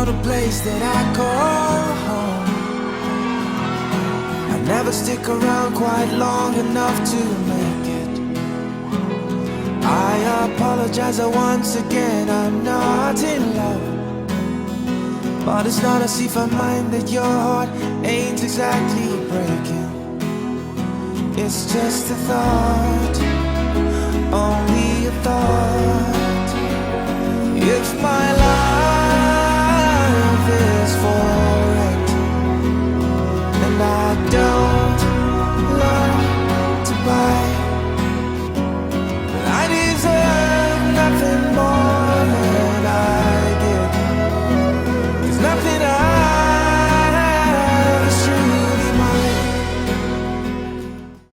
the place that I call home. I never stick around quite long enough to make it. I apologize once again, I'm not in love. But it's not as if I mind that your heart ain't exactly breaking. It's just a thought, only